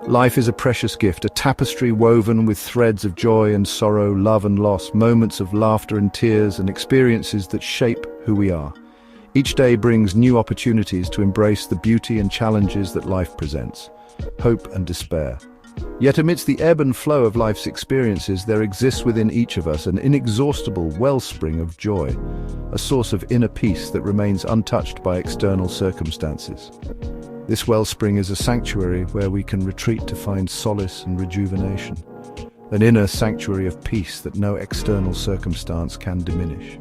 Life is a precious gift, a tapestry woven with threads of joy and sorrow, love and loss, moments of laughter and tears, and experiences that shape who we are. Each day brings new opportunities to embrace the beauty and challenges that life presents, hope and despair. Yet amidst the ebb and flow of life's experiences, there exists within each of us an inexhaustible wellspring of joy, a source of inner peace that remains untouched by external circumstances. This wellspring is a sanctuary where we can retreat to find solace and rejuvenation, an inner sanctuary of peace that no external circumstance can diminish.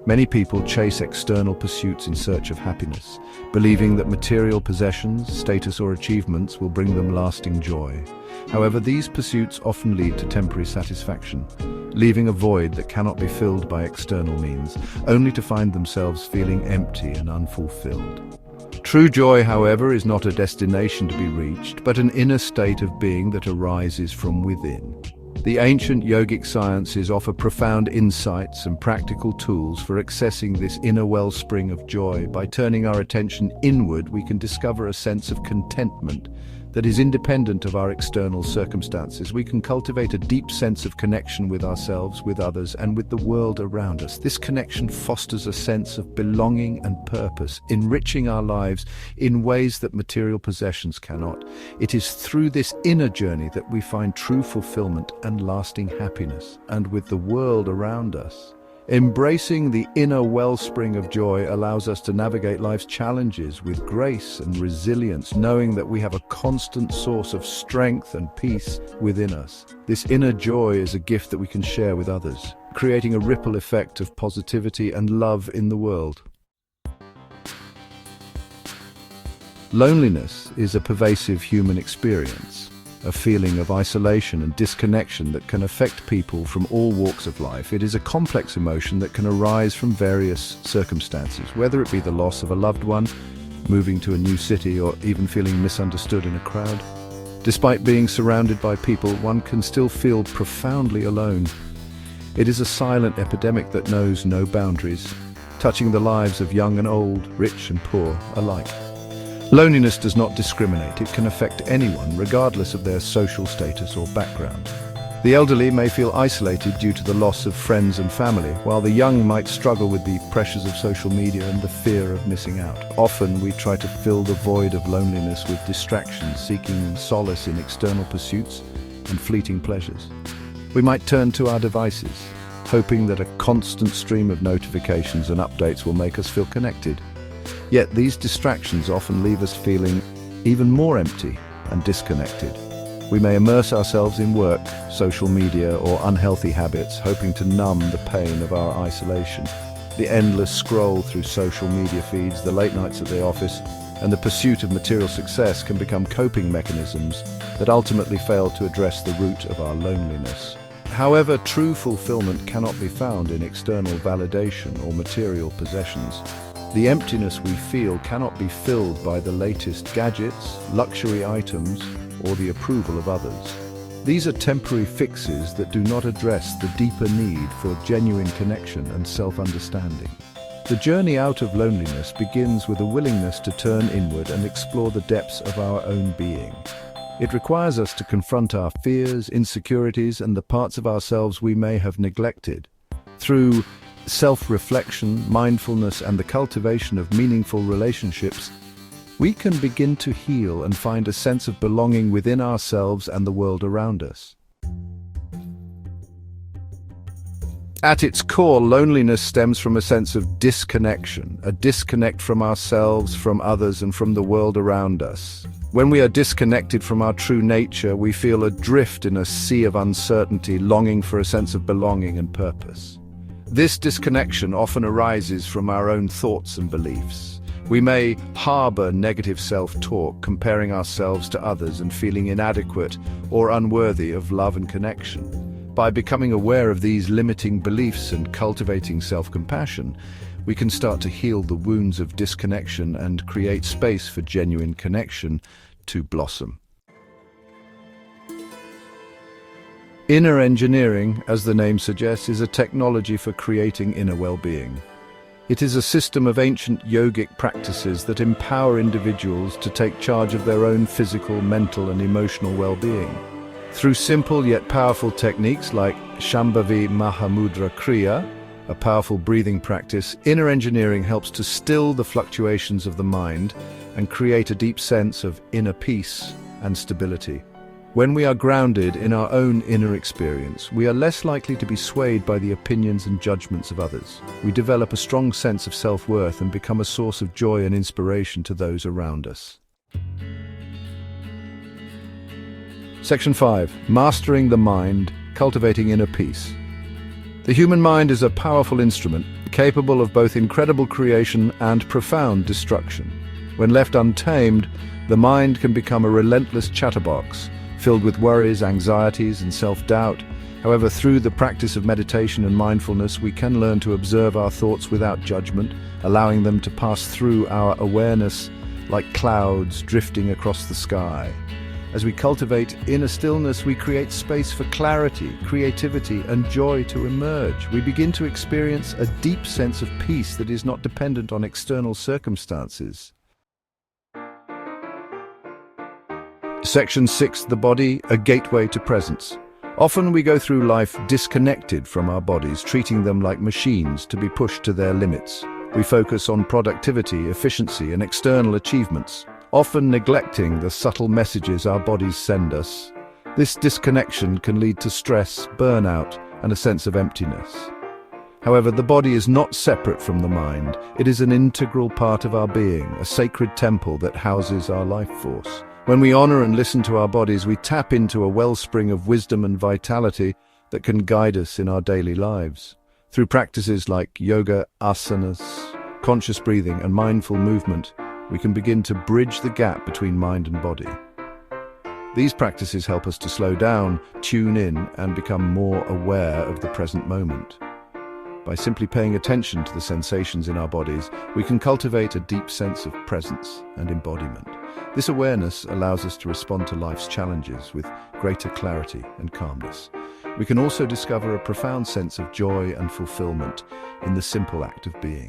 Many people chase external pursuits in search of happiness, believing that material possessions, status or achievements will bring them lasting joy. However, these pursuits often lead to temporary satisfaction, leaving a void that cannot be filled by external means, only to find themselves feeling empty and unfulfilled. True joy, however, is not a destination to be reached, but an inner state of being that arises from within. The ancient yogic sciences offer profound insights and practical tools for accessing this inner wellspring of joy. By turning our attention inward, we can discover a sense of contentment that is independent of our external circumstances. We can cultivate a deep sense of connection with ourselves, with others, and with the world around us. This connection fosters a sense of belonging and purpose, enriching our lives in ways that material possessions cannot. It is through this inner journey that we find true fulfillment and lasting happiness, and with the world around us. Embracing the inner wellspring of joy allows us to navigate life's challenges with grace and resilience, knowing that we have a constant source of strength and peace within us. This inner joy is a gift that we can share with others, creating a ripple effect of positivity and love in the world. Loneliness is a pervasive human experience, a feeling of isolation and disconnection that can affect people from all walks of life. It is a complex emotion that can arise from various circumstances, whether it be the loss of a loved one, moving to a new city, or even feeling misunderstood in a crowd. Despite being surrounded by people, one can still feel profoundly alone. It is a silent epidemic that knows no boundaries, touching the lives of young and old, rich and poor alike. Loneliness does not discriminate. It can affect anyone, regardless of their social status or background. The elderly may feel isolated due to the loss of friends and family, while the young might struggle with the pressures of social media and the fear of missing out. Often we try to fill the void of loneliness with distractions, seeking solace in external pursuits and fleeting pleasures. We might turn to our devices, hoping that a constant stream of notifications and updates will make us feel connected. Yet these distractions often leave us feeling even more empty and disconnected. We may immerse ourselves in work, social media, or unhealthy habits, hoping to numb the pain of our isolation. The endless scroll through social media feeds, the late nights at the office, and the pursuit of material success can become coping mechanisms that ultimately fail to address the root of our loneliness. However, true fulfillment cannot be found in external validation or material possessions. The emptiness we feel cannot be filled by the latest gadgets, luxury items, or the approval of others. These are temporary fixes that do not address the deeper need for genuine connection and self-understanding. The journey out of loneliness begins with a willingness to turn inward and explore the depths of our own being. It requires us to confront our fears, insecurities, and the parts of ourselves we may have neglected. Through self-reflection, mindfulness, and the cultivation of meaningful relationships, we can begin to heal and find a sense of belonging within ourselves and the world around us. At its core, loneliness stems from a sense of disconnection, a disconnect from ourselves, from others, and from the world around us. When we are disconnected from our true nature, we feel adrift in a sea of uncertainty, longing for a sense of belonging and purpose. This disconnection often arises from our own thoughts and beliefs. We may harbor negative self-talk, comparing ourselves to others and feeling inadequate or unworthy of love and connection. By becoming aware of these limiting beliefs and cultivating self-compassion, we can start to heal the wounds of disconnection and create space for genuine connection to blossom. Inner engineering, as the name suggests, is a technology for creating inner well-being. It is a system of ancient yogic practices that empower individuals to take charge of their own physical, mental, and emotional well-being. Through simple yet powerful techniques like Shambhavi Mahamudra Kriya, a powerful breathing practice, inner engineering helps to still the fluctuations of the mind and create a deep sense of inner peace and stability. When we are grounded in our own inner experience, we are less likely to be swayed by the opinions and judgments of others. We develop a strong sense of self-worth and become a source of joy and inspiration to those around us. Section 5. Mastering the mind, cultivating inner peace. The human mind is a powerful instrument, capable of both incredible creation and profound destruction. When left untamed, the mind can become a relentless chatterbox, filled with worries, anxieties, and self-doubt. However, through the practice of meditation and mindfulness, we can learn to observe our thoughts without judgment, allowing them to pass through our awareness like clouds drifting across the sky. As we cultivate inner stillness, we create space for clarity, creativity, and joy to emerge. We begin to experience a deep sense of peace that is not dependent on external circumstances. Section 6. The body, a gateway to presence. Often we go through life disconnected from our bodies, treating them like machines to be pushed to their limits. We focus on productivity, efficiency, and external achievements, often neglecting the subtle messages our bodies send us. This disconnection can lead to stress, burnout, and a sense of emptiness. However, the body is not separate from the mind. It is an integral part of our being, a sacred temple that houses our life force. When we honor and listen to our bodies, we tap into a wellspring of wisdom and vitality that can guide us in our daily lives. Through practices like yoga, asanas, conscious breathing, and mindful movement, we can begin to bridge the gap between mind and body. These practices help us to slow down, tune in, and become more aware of the present moment. By simply paying attention to the sensations in our bodies, we can cultivate a deep sense of presence and embodiment. This awareness allows us to respond to life's challenges with greater clarity and calmness. We can also discover a profound sense of joy and fulfillment in the simple act of being.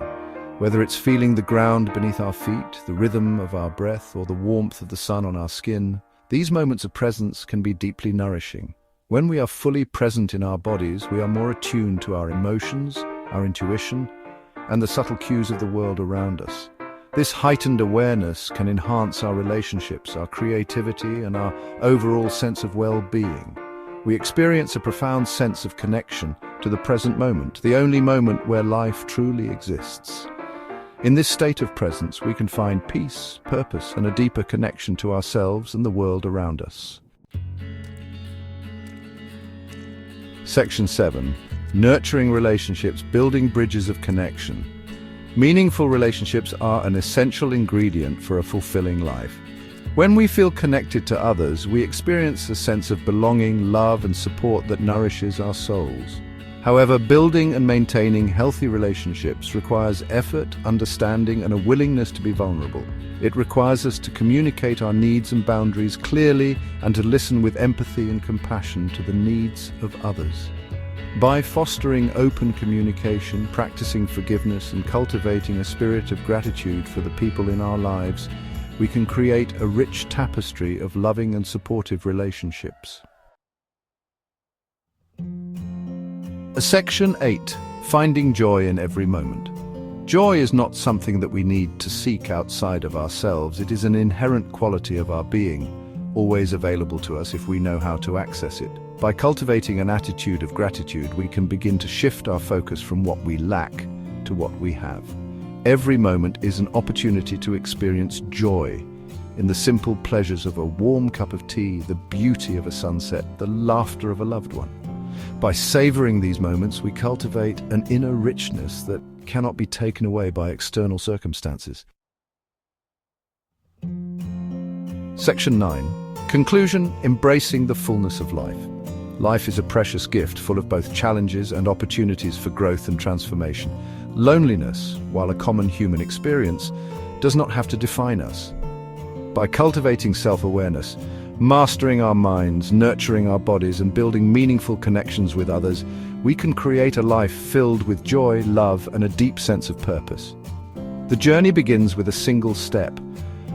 Whether it's feeling the ground beneath our feet, the rhythm of our breath, or the warmth of the sun on our skin, these moments of presence can be deeply nourishing. When we are fully present in our bodies, we are more attuned to our emotions, our intuition, and the subtle cues of the world around us. This heightened awareness can enhance our relationships, our creativity, and our overall sense of well-being. We experience a profound sense of connection to the present moment, the only moment where life truly exists. In this state of presence, we can find peace, purpose, and a deeper connection to ourselves and the world around us. Section 7. Nurturing relationships, building bridges of connection. Meaningful relationships are an essential ingredient for a fulfilling life. When we feel connected to others, we experience a sense of belonging, love, and support that nourishes our souls. However, building and maintaining healthy relationships requires effort, understanding, and a willingness to be vulnerable. It requires us to communicate our needs and boundaries clearly and to listen with empathy and compassion to the needs of others. By fostering open communication, practicing forgiveness, and cultivating a spirit of gratitude for the people in our lives, we can create a rich tapestry of loving and supportive relationships. Section 8. Finding joy in every moment. Joy is not something that we need to seek outside of ourselves. It is an inherent quality of our being, always available to us if we know how to access it. By cultivating an attitude of gratitude, we can begin to shift our focus from what we lack to what we have. Every moment is an opportunity to experience joy in the simple pleasures of a warm cup of tea, the beauty of a sunset, the laughter of a loved one. By savoring these moments, we cultivate an inner richness that cannot be taken away by external circumstances. Section 9. Conclusion: embracing the fullness of life. Life is a precious gift full of both challenges and opportunities for growth and transformation. Loneliness, while a common human experience, does not have to define us. By cultivating self-awareness, mastering our minds, nurturing our bodies, and building meaningful connections with others, we can create a life filled with joy, love, and a deep sense of purpose. The journey begins with a single step,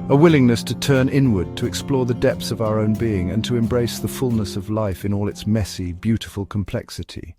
a willingness to turn inward, to explore the depths of our own being, and to embrace the fullness of life in all its messy, beautiful complexity.